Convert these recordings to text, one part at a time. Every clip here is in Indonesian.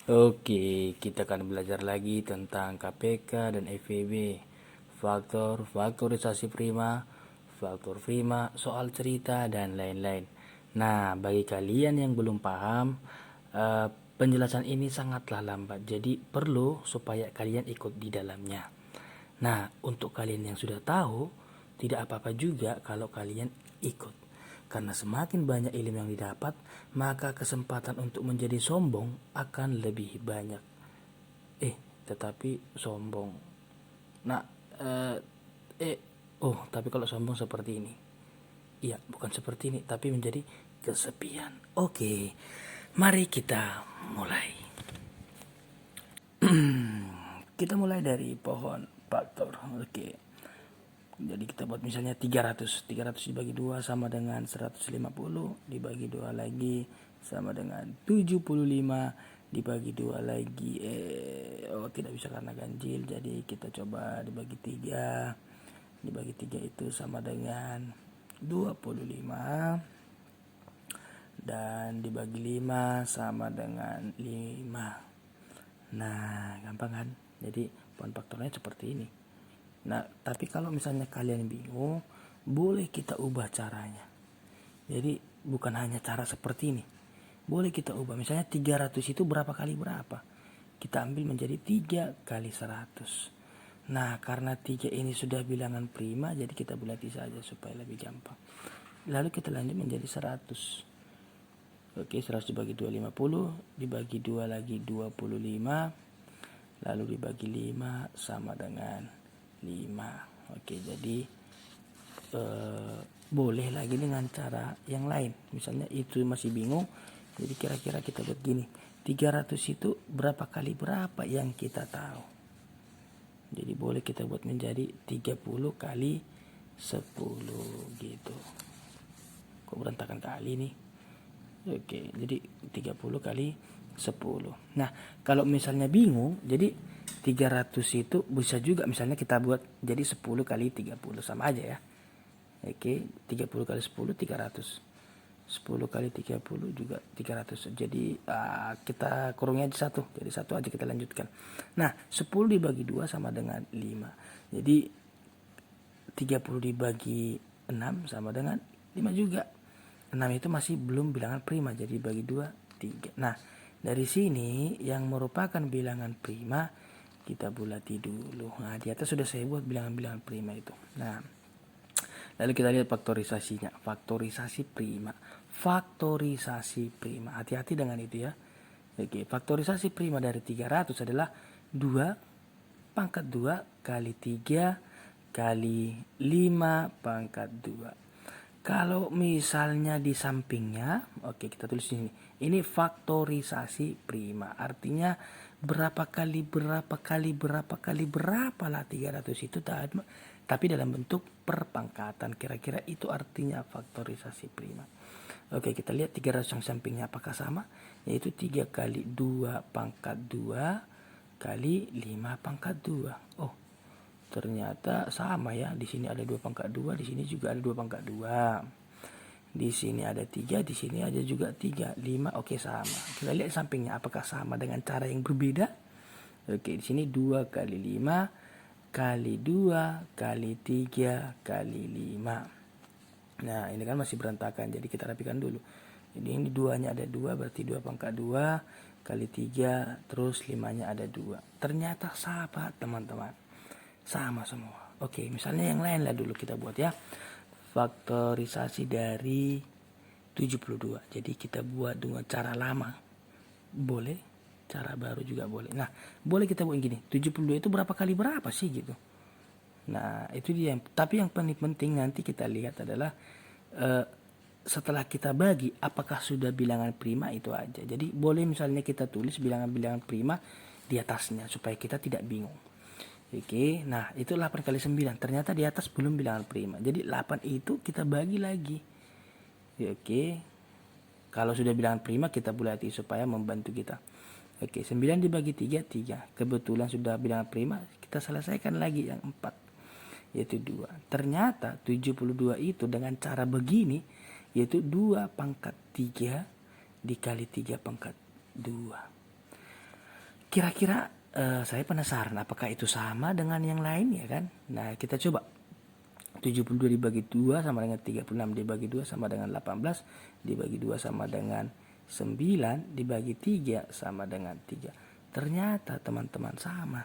Oke, kita akan belajar lagi tentang KPK dan FEB, faktor, faktorisasi prima, faktor prima, soal cerita, dan lain-lain. Nah, bagi kalian yang belum paham, eh, penjelasan ini sangatlah lambat, jadi perlu supaya kalian ikut di dalamnya. Nah, untuk kalian yang sudah tahu, tidak apa-apa juga kalau kalian ikut. Karena semakin banyak ilmu yang didapat, maka kesempatan untuk menjadi sombong akan lebih banyak. Tetapi sombong. Nah, eh, tapi kalau sombong seperti ini. Iya, bukan seperti ini, tapi menjadi kesepian. Oke, mari kita mulai. Kita mulai dari pohon faktor. Oke. Jadi kita buat misalnya 300. 300 dibagi 2 sama dengan 150, dibagi 2 lagi sama dengan 75, dibagi 2 lagi tidak bisa karena ganjil, jadi kita coba dibagi 3. Dibagi 3 itu sama dengan 25, dan dibagi 5 sama dengan 5. Nah, gampang kan? Jadi pohon faktornya seperti ini. Nah, tapi kalau misalnya kalian bingung, boleh kita ubah caranya. Jadi bukan hanya cara seperti ini. Boleh kita ubah. Misalnya 300 itu berapa kali berapa? Kita ambil menjadi 3 kali 100. Nah, karena 3 ini sudah bilangan prima, jadi kita bulati saja supaya lebih gampang. Lalu kita lanjut menjadi 100. Oke, 100 dibagi 2, 50. Dibagi 2 lagi 25. Lalu dibagi 5 sama dengan 5. Oke, jadi boleh lagi dengan cara yang lain. Misalnya itu masih bingung, jadi kira-kira kita buat gini. 300 itu berapa kali berapa yang kita tahu. Jadi boleh kita buat menjadi 30 kali 10 gitu. Kok berantakan kali nih. Oke, jadi 30 kali 10. Nah, kalau misalnya bingung, jadi 300 itu bisa juga misalnya kita buat jadi 10 kali 30, sama aja ya. Oke, 30 kali 10 300. 10 kali 30 juga 300. Jadi kita kurungnya aja 1. Jadi 1 aja kita lanjutkan. Nah, 10 dibagi 2 sama dengan 5. Jadi 30 dibagi 6 sama dengan 5 juga. 6 itu masih belum bilangan prima, jadi bagi 2, 3. Nah, dari sini yang merupakan bilangan prima kita bulati dulu. Nah, di atas sudah saya buat bilangan-bilangan prima itu. Nah, lalu kita lihat faktorisasinya. Faktorisasi prima. Faktorisasi prima. Hati-hati dengan itu ya. Oke, faktorisasi prima dari 300 adalah 2 pangkat 2 kali 3 kali 5 pangkat 2. Kalau misalnya di sampingnya, oke kita tulis ini. Ini faktorisasi prima. Artinya berapa kali berapa lah 300 itu tapi dalam bentuk perpangkatan. Kira-kira itu artinya faktorisasi prima. Oke, kita lihat 300 yang sampingnya apakah sama? Yaitu 3 kali 2 pangkat 2 kali 5 pangkat 2. Oh, ternyata sama ya. Di sini ada 2 pangkat 2, di sini juga ada 2 pangkat 2. Di sini ada 3, di sini ada juga 3, 5. Oke, sama. Kita lihat sampingnya apakah sama dengan cara yang berbeda. Oke, di sini 2 kali 5 kali 2 kali 3 kali 5. Nah, ini kan masih berantakan, jadi kita rapikan dulu. Jadi ini 2-nya ada 2, berarti 2 pangkat 2 kali 3, terus 5-nya ada 2. Ternyata sama teman-teman. Sama semua. Oke, misalnya yang lain lah dulu kita buat ya. Faktorisasi dari 72. Jadi kita buat dengan cara lama. Boleh, cara baru juga boleh. Nah, boleh kita buat gini. 72 itu berapa kali berapa sih gitu. Nah, itu dia. Tapi yang paling penting nanti kita lihat adalah setelah kita bagi apakah sudah bilangan prima, itu aja. Jadi boleh misalnya kita tulis bilangan-bilangan prima di atasnya supaya kita tidak bingung. Oke, nah itu 8 kali 9. Ternyata di atas belum bilangan prima. Jadi 8 itu kita bagi lagi. Oke, kalau sudah bilangan prima kita bulati supaya membantu kita. Oke, 9 dibagi 3, 3. Kebetulan sudah bilangan prima, kita selesaikan lagi yang 4. Yaitu 2. Ternyata 72 itu dengan cara begini, yaitu 2 pangkat 3 dikali 3 pangkat 2. Kira-kira saya penasaran apakah itu sama dengan yang lain ya kan. Nah kita coba. 72 dibagi 2 sama dengan 36 dibagi 2 sama dengan 18 dibagi 2 sama dengan 9 dibagi 3 sama dengan 3. Ternyata teman-teman sama.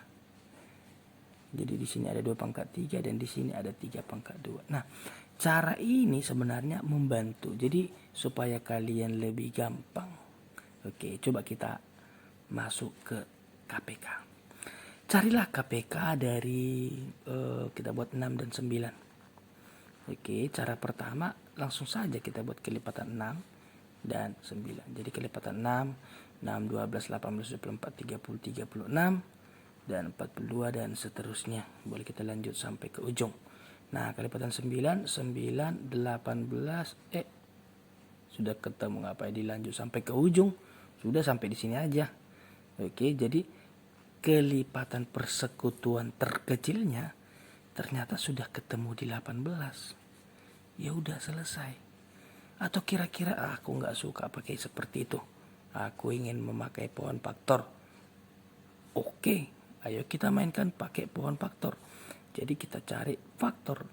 Jadi di sini ada 2 pangkat 3 dan di sini ada 3 pangkat 2. Nah, cara ini sebenarnya membantu. Jadi supaya kalian lebih gampang. Oke, coba kita masuk ke KPK. Carilah KPK dari kita buat 6 dan 9. Oke, cara pertama langsung saja kita buat kelipatan 6 dan 9. Jadi kelipatan 6, 6, 12, 18, 24, 30, 36, dan 42 dan seterusnya. Boleh kita lanjut sampai ke ujung. Nah, kelipatan 9, 9, 18, sudah ketemu ngapain dilanjut sampai ke ujung? Sudah sampai di sini aja. Oke, jadi kelipatan persekutuan terkecilnya ternyata sudah ketemu di 18. Ya udah selesai. Atau kira-kira aku nggak suka pakai seperti itu. Aku ingin memakai pohon faktor. Oke, ayo kita mainkan pakai pohon faktor. Jadi kita cari faktor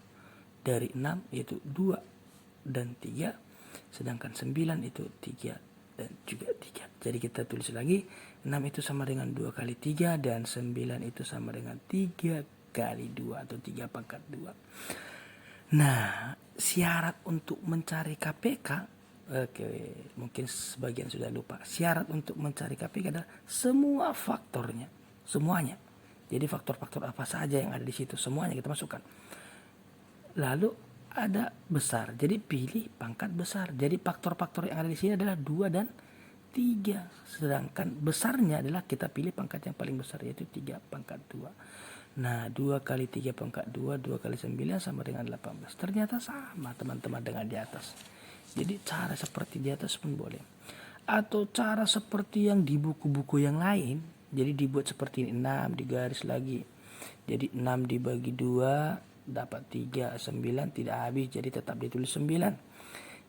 dari 6 yaitu 2 dan 3. Sedangkan 9 itu 3 dan juga 3. Jadi kita tulis lagi 6 itu sama dengan 2 kali 3 dan 9 itu sama dengan 3 kali 2 atau 3 pangkat 2. Nah, syarat untuk mencari KPK, oke, mungkin sebagian sudah lupa. Syarat untuk mencari KPK adalah semua faktornya, semuanya. Jadi faktor-faktor apa saja yang ada di situ, semuanya kita masukkan. Lalu ada besar, jadi pilih pangkat besar. Jadi faktor-faktor yang ada di sini adalah 2 dan 3. Sedangkan besarnya adalah kita pilih pangkat yang paling besar yaitu 3 pangkat 2. Nah, 2 kali 3 pangkat 2, 2 kali 9 sama dengan 18. Ternyata sama teman-teman dengan di atas. Jadi cara seperti di atas pun boleh. Atau cara seperti yang di buku-buku yang lain. Jadi dibuat seperti ini, 6 digaris lagi. Jadi 6 dibagi 2 dapat 3, 9 tidak habis. Jadi tetap ditulis 9.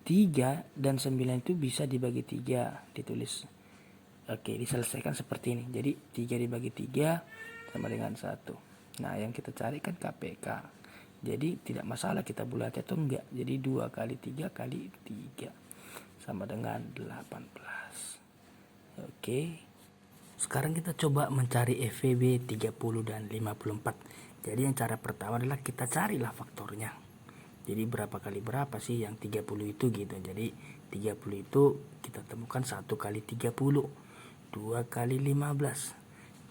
3 dan 9 itu bisa dibagi 3, ditulis. Oke, diselesaikan seperti ini. Jadi 3 dibagi 3 sama dengan 1. Nah, yang kita cari kan KPK. Jadi tidak masalah kita bulat atau enggak. Jadi 2 kali 3 kali 3 sama dengan 18. Oke. Sekarang kita coba mencari FVB 30 dan 54. Jadi yang cara pertama adalah kita carilah faktornya. Jadi berapa kali berapa sih yang 30 itu gitu. Jadi 30 itu kita temukan 1 kali 30, 2 kali 15,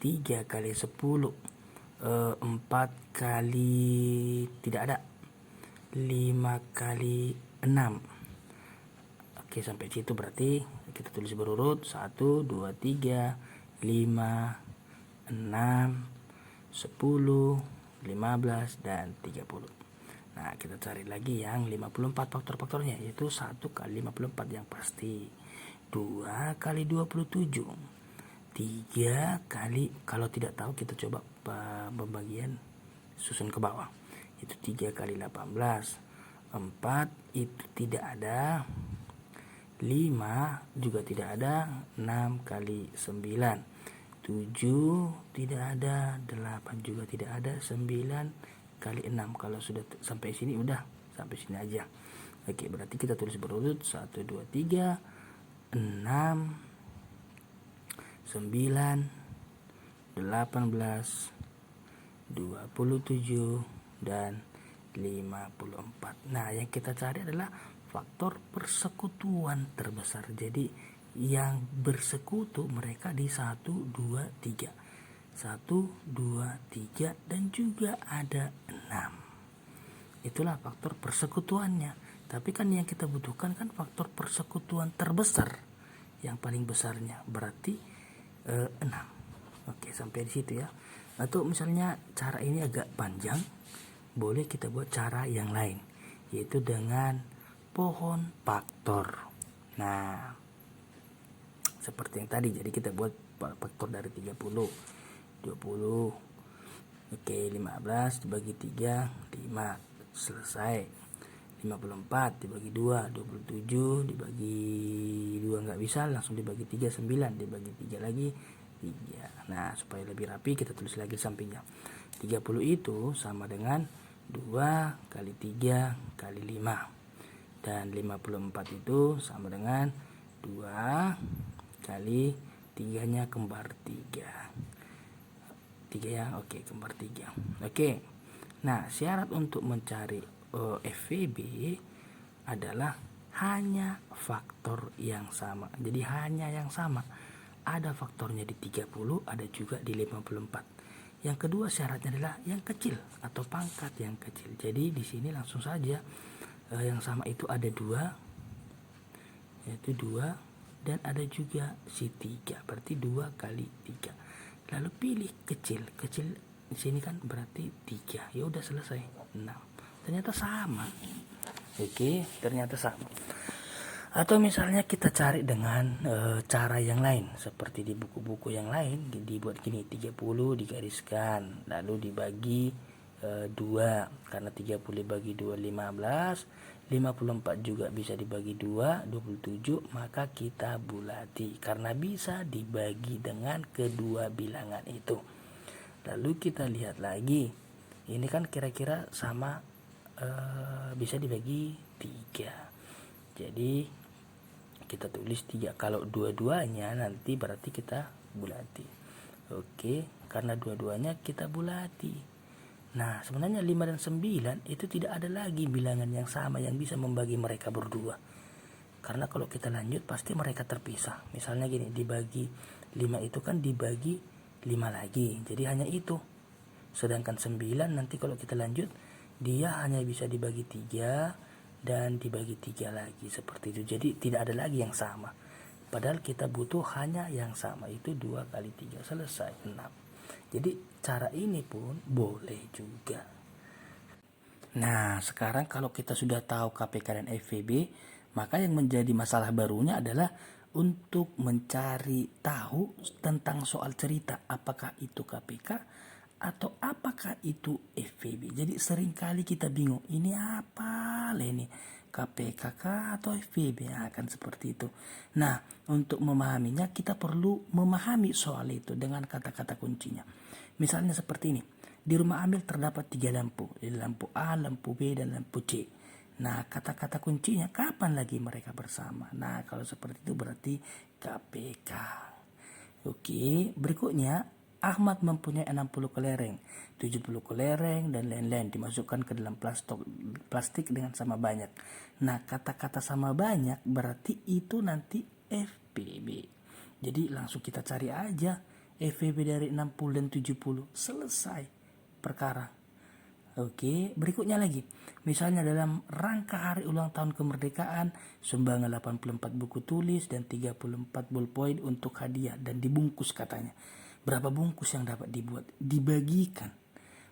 3 kali 10, 4 kali tidak ada, 5 kali 6. Oke, sampai situ berarti kita tulis berurut 1, 2, 3, 5, 6, 10, 15 dan 30. Nah, kita cari lagi yang 54 faktor-faktornya, yaitu 1 kali 54 yang pasti, 2 kali 27, 3 kali, kalau tidak tahu kita coba pembagian susun ke bawah, itu 3 kali 18, 4 itu tidak ada, 5 juga tidak ada, 6 kali 9, 7 tidak ada, 8 juga tidak ada, 9 kali 6. Kalau sudah sampai sini udah sampai sini aja. Oke, berarti kita tulis berurut 1, 2, 3, 6, 9, 18, 27 dan 54. Nah, yang kita cari adalah faktor persekutuan terbesar. Jadi yang bersekutu mereka di 1, 2, 3. 1, 2, 3 dan juga ada 6. Itulah faktor persekutuannya. Tapi kan yang kita butuhkan kan faktor persekutuan terbesar. Yang paling besarnya berarti 6. Oke, sampai di situ ya. Atau misalnya cara ini agak panjang, boleh kita buat cara yang lain, yaitu dengan pohon faktor. Nah, seperti yang tadi, jadi kita buat faktor dari 30, 20, oke, 15 dibagi 3, 5, selesai. 54 dibagi 2, 27 dibagi 2 nggak bisa, langsung dibagi 3, 9 dibagi 3 lagi, 3. Nah, supaya lebih rapi kita tulis lagi sampingnya. 30 itu sama dengan 2 kali 3 kali 5. Dan 54 itu sama dengan 2 kali 3-nya kembar 3. 3 ya, oke, kembar 3. Oke. Nah, syarat untuk mencari FVB adalah hanya faktor yang sama. Jadi hanya yang sama. Ada faktornya di 30, ada juga di 54. Yang kedua syaratnya adalah yang kecil atau pangkat yang kecil. Jadi di sini langsung saja yang sama itu ada 2, yaitu 2, dan ada juga si 3, berarti 2 kali 3. Lalu pilih kecil. Kecil di sini kan berarti 3. Ya udah selesai. 6. Ternyata sama. Oke, ternyata sama. Atau misalnya kita cari dengan cara yang lain, seperti di buku-buku yang lain dibuat gini, 30 digariskan lalu dibagi 2, karena 30 dibagi 2 15, 54 juga bisa dibagi 2 27, maka kita bulati karena bisa dibagi dengan kedua bilangan itu. Lalu kita lihat lagi, ini kan kira-kira sama, bisa dibagi 3. Jadi kita tulis 3. Kalau dua-duanya nanti berarti kita bulati. Oke, karena dua-duanya kita bulati. Nah, sebenarnya 5 dan 9 itu tidak ada lagi bilangan yang sama yang bisa membagi mereka berdua. Karena kalau kita lanjut pasti mereka terpisah. Misalnya gini, dibagi 5 itu kan dibagi 5 lagi. Jadi hanya itu. Sedangkan 9 nanti kalau kita lanjut, dia hanya bisa dibagi 3 dan dibagi 3 lagi, seperti itu. Jadi tidak ada lagi yang sama. Padahal kita butuh hanya yang sama, itu 2 kali 3, selesai, 6. Jadi cara ini pun boleh juga. Nah, sekarang kalau kita sudah tahu KPK dan FVB, maka yang menjadi masalah barunya adalah untuk mencari tahu tentang soal cerita, apakah itu KPK atau apakah itu FVB. Jadi seringkali kita bingung, ini apa ini, KPK atau FVB, akan seperti itu. Nah, untuk memahaminya kita perlu memahami soal itu dengan kata-kata kuncinya. Misalnya seperti ini, di rumah Amil terdapat 3 lampu, lampu A, lampu B, dan lampu C. Nah, kata-kata kuncinya kapan lagi mereka bersama. Nah, kalau seperti itu berarti KPK. Oke, berikutnya Ahmad mempunyai 60 kelereng, 70 kelereng, dan lain-lain, dimasukkan ke dalam plastik dengan sama banyak. Nah, kata-kata sama banyak berarti itu nanti FVB. Jadi langsung kita cari aja FVB dari 60 dan 70, selesai perkara. Oke, berikutnya lagi. Misalnya dalam rangka hari ulang tahun kemerdekaan, sumbangan 84 buku tulis dan 34 ballpoint untuk hadiah dan dibungkus katanya. Berapa bungkus yang dapat dibuat? Dibagikan.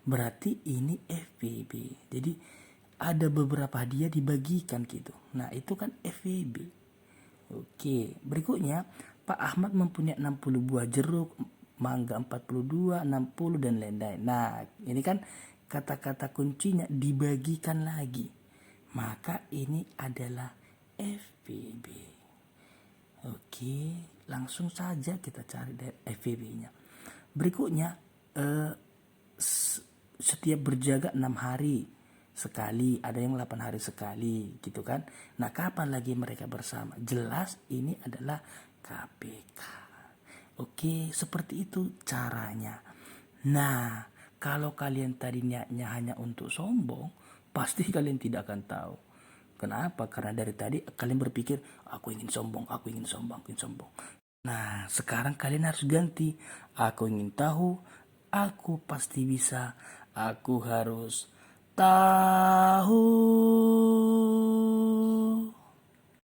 Berarti ini FVB. Jadi ada beberapa hadiah dibagikan gitu. Nah, itu kan FVB. Oke, berikutnya Pak Ahmad mempunyai 60 buah jeruk, mangga 42, 60, dan lain-lain. Nah, ini kan kata-kata kuncinya dibagikan lagi. Maka ini adalah FVB. Oke, langsung saja kita cari FVB-nya. Berikutnya, setiap berjaga 6 hari sekali, ada yang 8 hari sekali gitu kan. Nah, kapan lagi mereka bersama? Jelas ini adalah KPK. Oke, seperti itu caranya. Nah, kalau kalian tadi niatnya hanya untuk sombong, pasti kalian tidak akan tahu. Kenapa? Karena dari tadi kalian berpikir, aku ingin sombong, aku ingin sombong, aku ingin sombong. Nah, sekarang kalian harus ganti. Aku ingin tahu, aku pasti bisa, aku harus tahu.